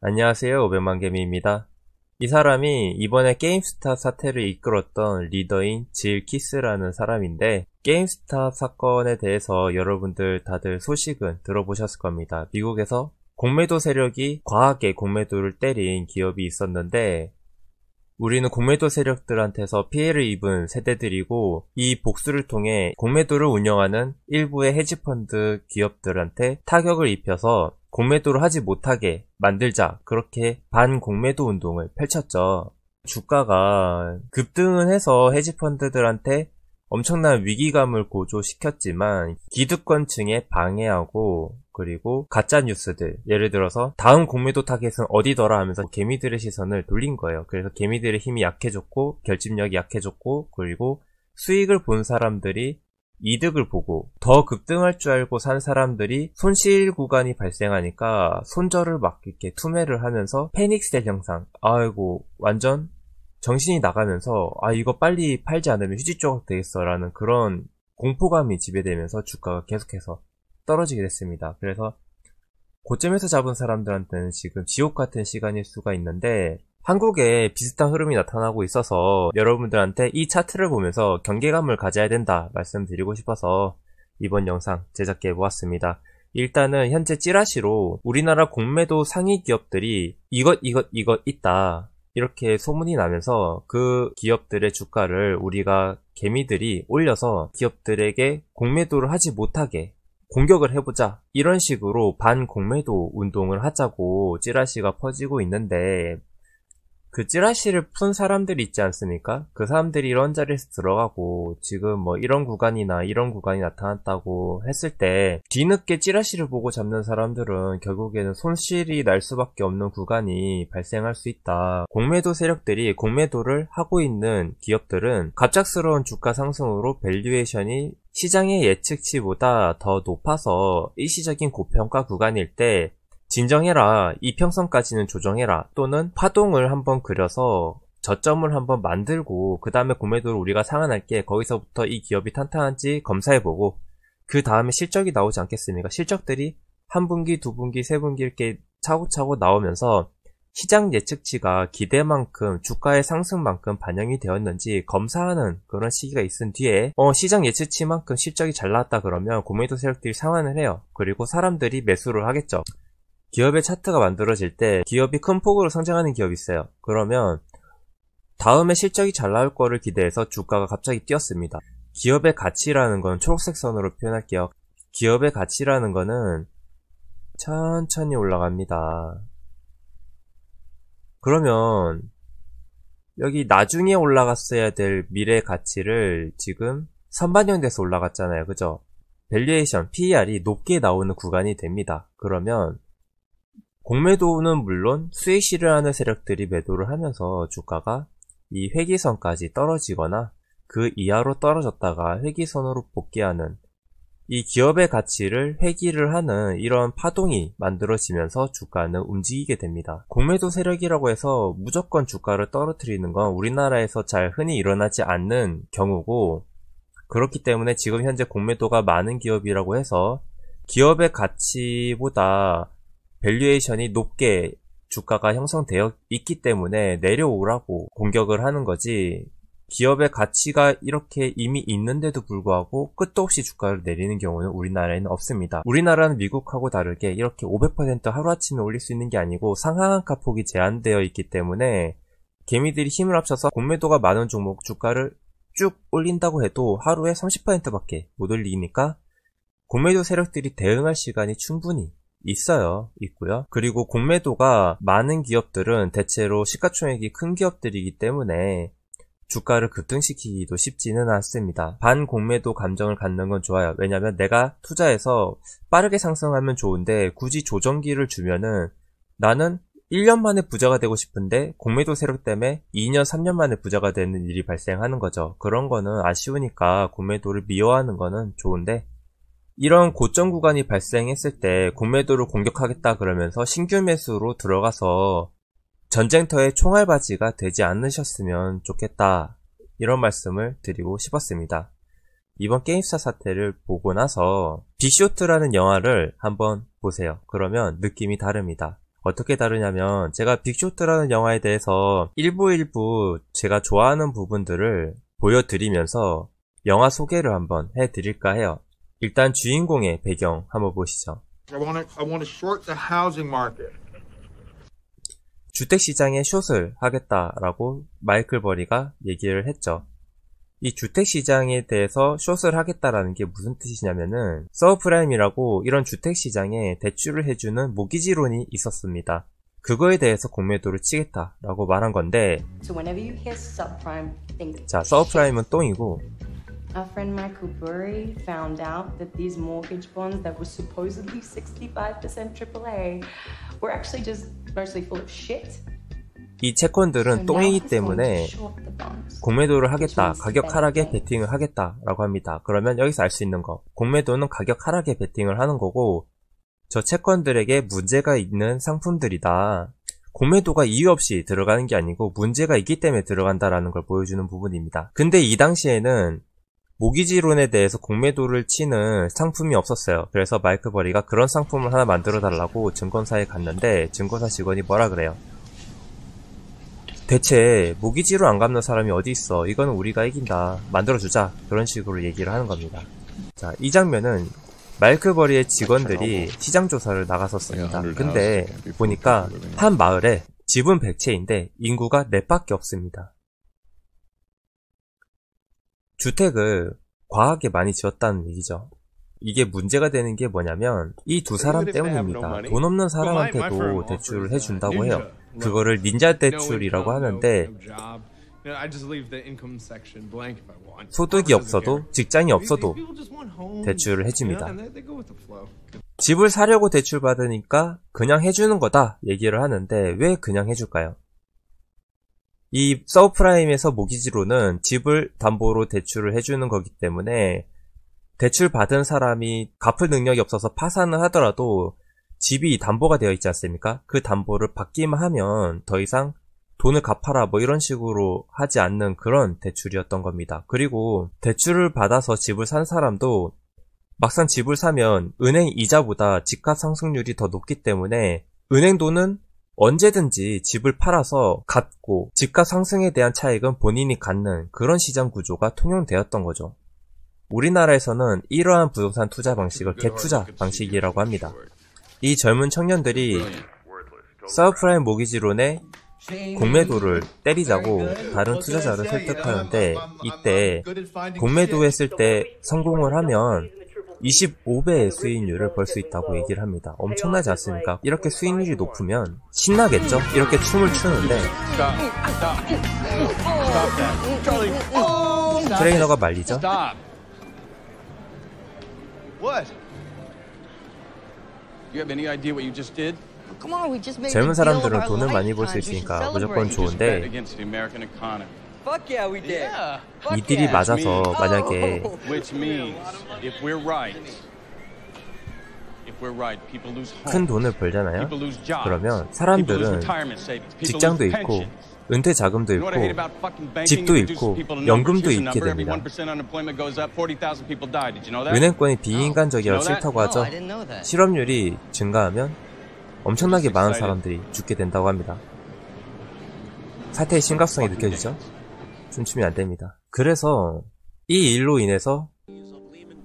안녕하세요. 500만개미입니다. 이 사람이 이번에 게임스탑 사태를 이끌었던 리더인 질 키스라는 사람인데, 게임스탑 사건에 대해서 여러분들 다들 소식은 들어보셨을 겁니다. 미국에서 공매도 세력이 과하게 공매도를 때린 기업이 있었는데, 우리는 공매도 세력들한테서 피해를 입은 세대들이고, 이 복수를 통해 공매도를 운영하는 일부의 헤지펀드 기업들한테 타격을 입혀서 공매도를 하지 못하게 만들자, 그렇게 반공매도 운동을 펼쳤죠. 주가가 급등은 해서 헤지펀드들한테 엄청난 위기감을 고조시켰지만 기득권층에 방해하고, 그리고 가짜뉴스들, 예를 들어서 다음 공매도 타겟은 어디더라 하면서 개미들의 시선을 돌린 거예요. 그래서 개미들의 힘이 약해졌고 결집력이 약해졌고, 그리고 수익을 본 사람들이 이득을 보고 더 급등할 줄 알고 산 사람들이 손실 구간이 발생하니까 손절을 막 이렇게 투매를 하면서 패닉셀 현상, 아이고 완전 정신이 나가면서 이거 빨리 팔지 않으면 휴지조각 되겠어 라는 그런 공포감이 지배되면서 주가가 계속해서 떨어지게 됐습니다. 그래서 고점에서 잡은 사람들한테는 지금 지옥 같은 시간일 수가 있는데, 한국에 비슷한 흐름이 나타나고 있어서 여러분들한테 이 차트를 보면서 경계감을 가져야 된다 말씀드리고 싶어서 이번 영상 제작해 보았습니다. 일단은 현재 찌라시로 우리나라 공매도 상위 기업들이 이것 있다 이렇게 소문이 나면서 그 기업들의 주가를 우리가 개미들이 올려서 기업들에게 공매도를 하지 못하게 공격을 해보자, 이런 식으로 반공매도 운동을 하자고 찌라시가 퍼지고 있는데, 그 찌라시를 푼 사람들이 있지 않습니까? 그 사람들이 이런 자리에서 들어가고 지금 뭐 이런 구간이나 이런 구간이 나타났다고 했을 때 뒤늦게 찌라시를 보고 잡는 사람들은 결국에는 손실이 날 수밖에 없는 구간이 발생할 수 있다. 공매도 세력들이 공매도를 하고 있는 기업들은 갑작스러운 주가 상승으로 밸류에이션이 시장의 예측치보다 더 높아서 일시적인 고평가 구간일 때 진정해라, 이평선까지는 조정해라, 또는 파동을 한번 그려서 저점을 한번 만들고 그 다음에 공매도를 우리가 상환할게, 거기서부터 이 기업이 탄탄한지 검사해보고 그 다음에 실적이 나오지 않겠습니까? 실적들이 한 분기, 두 분기, 세 분기 이렇게 차고차고 나오면서 시장 예측치가 기대만큼, 주가의 상승만큼 반영이 되었는지 검사하는 그런 시기가 있은 뒤에 시장 예측치만큼 실적이 잘 나왔다 그러면 공매도 세력들이 상환을 해요. 그리고 사람들이 매수를 하겠죠. 기업의 차트가 만들어질 때 기업이 큰 폭으로 성장하는 기업이 있어요. 그러면 다음에 실적이 잘 나올 거를 기대해서 주가가 갑자기 뛰었습니다. 기업의 가치라는 건 초록색 선으로 표현할게요. 기업의 가치라는 거는 천천히 올라갑니다. 그러면 여기 나중에 올라갔어야 될 미래 가치를 지금 선반영돼서 올라갔잖아요. 그죠? 밸류에이션, PER이 높게 나오는 구간이 됩니다. 그러면 공매도는 물론 수익 실현하는 세력들이 매도를 하면서 주가가 이 회기선까지 떨어지거나 그 이하로 떨어졌다가 회기선으로 복귀하는, 이 기업의 가치를 회귀를 하는 이런 파동이 만들어지면서 주가는 움직이게 됩니다. 공매도 세력이라고 해서 무조건 주가를 떨어뜨리는 건 우리나라에서 잘 흔히 일어나지 않는 경우고, 그렇기 때문에 지금 현재 공매도가 많은 기업이라고 해서 기업의 가치보다 밸류에이션이 높게 주가가 형성되어 있기 때문에 내려오라고 공격을 하는 거지, 기업의 가치가 이렇게 이미 있는데도 불구하고 끝도 없이 주가를 내리는 경우는 우리나라에는 없습니다. 우리나라는 미국하고 다르게 이렇게 500% 하루아침에 올릴 수 있는 게 아니고 상한가 폭이 제한되어 있기 때문에 개미들이 힘을 합쳐서 공매도가 많은 종목 주가를 쭉 올린다고 해도 하루에 30%밖에 못 올리니까 공매도 세력들이 대응할 시간이 충분히 있고요. 그리고 공매도가 많은 기업들은 대체로 시가총액이 큰 기업들이기 때문에 주가를 급등시키기도 쉽지는 않습니다. 반공매도 감정을 갖는 건 좋아요. 왜냐면 내가 투자해서 빠르게 상승하면 좋은데 굳이 조정기를 주면은 나는 1년 만에 부자가 되고 싶은데 공매도 세력 때문에 2년, 3년 만에 부자가 되는 일이 발생하는 거죠. 그런 거는 아쉬우니까 공매도를 미워하는 거는 좋은데, 이런 고점 구간이 발생했을 때 공매도를 공격하겠다 그러면서 신규 매수로 들어가서 전쟁터의 총알바지가 되지 않으셨으면 좋겠다, 이런 말씀을 드리고 싶었습니다. 이번 게임스타 사태를 보고 나서 빅쇼트라는 영화를 한번 보세요. 그러면 느낌이 다릅니다. 어떻게 다르냐면 제가 빅쇼트라는 영화에 대해서 일부 제가 좋아하는 부분들을 보여드리면서 영화 소개를 한번 해드릴까 해요. 일단 주인공의 배경 한번 보시죠. I want to short the housing market. 주택시장에 숏을 하겠다라고 마이클 버리가 얘기를 했죠. 이 주택시장에 대해서 숏을 하겠다라는 게 무슨 뜻이냐면은 서브프라임이라고 이런 주택시장에 대출을 해주는 모기지론이 있었습니다. 그거에 대해서 공매도를 치겠다라고 말한 건데 자, 서브프라임은 똥이고 Our friend Michael Burry found out that these mortgage bonds that were supposedly 65% AAA were actually just mostly full of shit. 이 채권들은 똥이기 때문에 공매도를 하겠다, 가격 하락에 베팅을 하겠다라고 합니다. 그러면 여기서 알 수 있는 거, 공매도는 가격 하락에 베팅을 하는 거고 저 채권들에게 문제가 있는 상품들이다. 공매도가 이유 없이 들어가는 게 아니고 문제가 있기 때문에 들어간다라는 걸 보여주는 부분입니다. 근데 이 당시에는 모기지론에 대해서 공매도를 치는 상품이 없었어요. 그래서 마이클 버리가 그런 상품을 하나 만들어 달라고 증권사에 갔는데 증권사 직원이 뭐라 그래요? 대체 모기지론 안 갚는 사람이 어디 있어? 이거는 우리가 이긴다. 만들어주자. 그런 식으로 얘기를 하는 겁니다. 자, 이 장면은 마이클 버리의 직원들이 시장 조사를 나갔었습니다. 근데 보니까 한 마을에 집은 100채인데 인구가 4밖에 없습니다. 주택을 과하게 많이 지었다는 얘기죠. 이게 문제가 되는 게 뭐냐면 이 두 사람 때문입니다. 돈 없는 사람한테도 대출을 해준다고 해요. 그거를 닌자 대출이라고 하는데 소득이 없어도 직장이 없어도 대출을 해줍니다. 집을 사려고 대출 받으니까 그냥 해주는 거다 얘기를 하는데 왜 그냥 해줄까요? 이 서브프라임에서 모기지로는 집을 담보로 대출을 해주는 거기 때문에 대출 받은 사람이 갚을 능력이 없어서 파산을 하더라도 집이 담보가 되어 있지 않습니까? 그 담보를 받기만 하면 더 이상 돈을 갚아라 뭐 이런 식으로 하지 않는 그런 대출이었던 겁니다. 그리고 대출을 받아서 집을 산 사람도 막상 집을 사면 은행 이자보다 집값 상승률이 더 높기 때문에 은행 돈은 언제든지 집을 팔아서 갚고 집값 상승에 대한 차익은 본인이 갖는 그런 시장 구조가 통용되었던 거죠. 우리나라에서는 이러한 부동산 투자 방식을 갭투자 방식이라고 합니다. 이 젊은 청년들이 서브프라임 모기지론의 공매도를 때리자고 다른 투자자를 설득하는데 이때 공매도 했을 때 성공을 하면 25배의 수익률을 벌 수 있다고 얘기를 합니다. 엄청나지 않습니까? 이렇게 수익률이 높으면 신나겠죠? 이렇게 춤을 추는데 트레이너가 말리죠? 젊은 사람들은 돈을 많이 벌 수 있으니까 무조건 좋은데 이들이 맞아서 만약에 큰 돈을 벌잖아요. 그러면 사람들은 직장도 잃고 은퇴 자금도 잃고 집도 잃고 연금도 잃게 됩니다. 은행권이 비인간적이라 싫다고 하죠. 실업률이 증가하면 엄청나게 많은 사람들이 죽게 된다고 합니다. 사태의 심각성이 느껴지죠? 춤추면 안 됩니다. 그래서 이 일로 인해서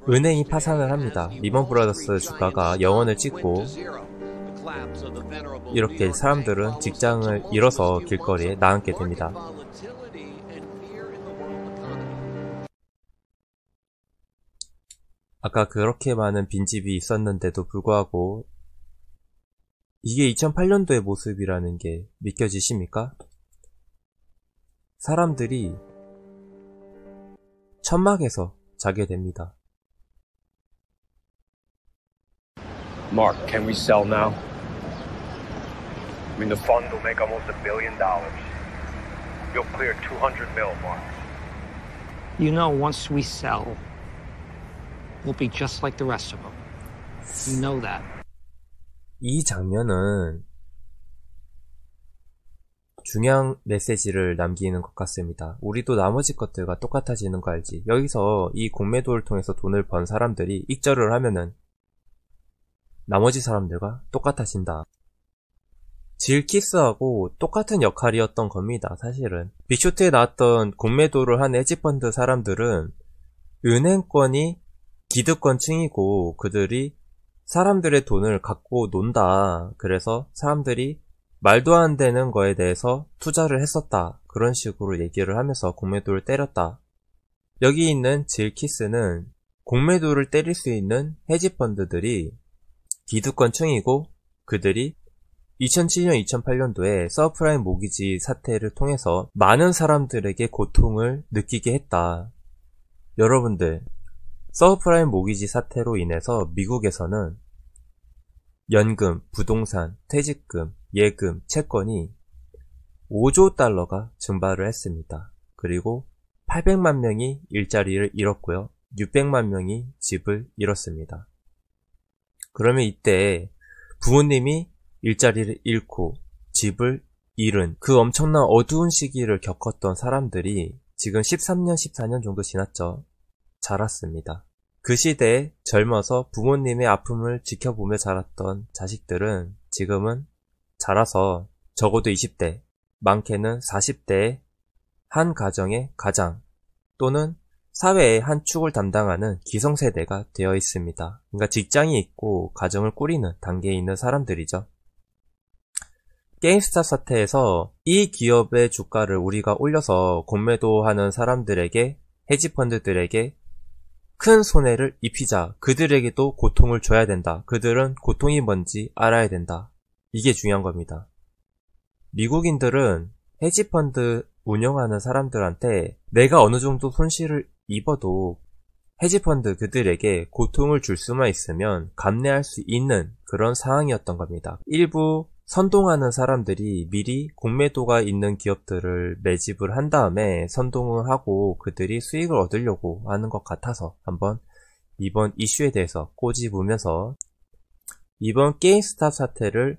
은행이 파산을 합니다. 리먼 브라더스 주가가 영원을 찍고 이렇게 사람들은 직장을 잃어서 길거리에 나앉게 됩니다. 아까 그렇게 많은 빈집이 있었는데도 불구하고 이게 2008년도의 모습이라는 게 믿겨지십니까? 사람들이 천막에서 자게 됩니다. Mark, can we sell now? I mean, the fund will make almost $1 billion. You'll clear 200 mil, Mark. You know, once we sell, we'll be just like the rest of them. You know that. 이 장면은 중요한 메시지를 남기는 것 같습니다. 우리도 나머지 것들과 똑같아지는 거 알지? 여기서 이 공매도를 통해서 돈을 번 사람들이 익절을 하면은 나머지 사람들과 똑같아진다. 질키스하고 똑같은 역할이었던 겁니다. 사실은 빅쇼트에 나왔던 공매도를 한 헤지펀드 사람들은 은행권이 기득권층이고 그들이 사람들의 돈을 갖고 논다. 그래서 사람들이 말도 안 되는 거에 대해서 투자를 했었다. 그런 식으로 얘기를 하면서 공매도를 때렸다. 여기 있는 질키스는 공매도를 때릴 수 있는 헤지펀드들이 기득권층이고 그들이 2007년, 2008년도에 서프라임 모기지 사태를 통해서 많은 사람들에게 고통을 느끼게 했다. 여러분들, 서프라임 모기지 사태로 인해서 미국에서는 연금, 부동산, 퇴직금, 예금, 채권이 5조 달러가 증발을 했습니다. 그리고 800만 명이 일자리를 잃었고요. 600만 명이 집을 잃었습니다. 그러면 이때 부모님이 일자리를 잃고 집을 잃은 그 엄청난 어두운 시기를 겪었던 사람들이 지금 13년, 14년 정도 지났죠. 자랐습니다. 그 시대에 젊어서 부모님의 아픔을 지켜보며 자랐던 자식들은 지금은 자라서 적어도 20대, 많게는 40대의 한 가정의 가장 또는 사회의 한 축을 담당하는 기성세대가 되어 있습니다. 그러니까 직장이 있고 가정을 꾸리는 단계에 있는 사람들이죠. 게임스타 사태에서 이 기업의 주가를 우리가 올려서 공매도하는 사람들에게, 헤지펀드들에게 큰 손해를 입히자. 그들에게도 고통을 줘야 된다. 그들은 고통이 뭔지 알아야 된다. 이게 중요한 겁니다. 미국인들은 헤지펀드 운영하는 사람들한테 내가 어느 정도 손실을 입어도 헤지펀드 그들에게 고통을 줄 수만 있으면 감내할 수 있는 그런 상황이었던 겁니다. 일부 선동하는 사람들이 미리 공매도가 있는 기업들을 매집을 한 다음에 선동을 하고 그들이 수익을 얻으려고 하는 것 같아서 한번 이번 이슈에 대해서 꼬집으면서 이번 게임스타 사태를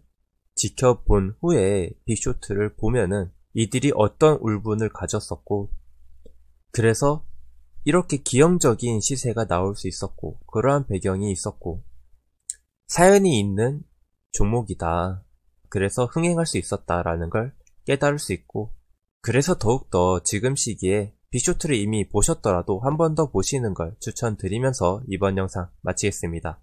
지켜본 후에 빅쇼트를 보면은 이들이 어떤 울분을 가졌었고 그래서 이렇게 기형적인 시세가 나올 수 있었고 그러한 배경이 있었고 사연이 있는 종목이다. 그래서 흥행할 수 있었다라는 걸 깨달을 수 있고 그래서 더욱더 지금 시기에 빅쇼트를 이미 보셨더라도 한 번 더 보시는 걸 추천드리면서 이번 영상 마치겠습니다.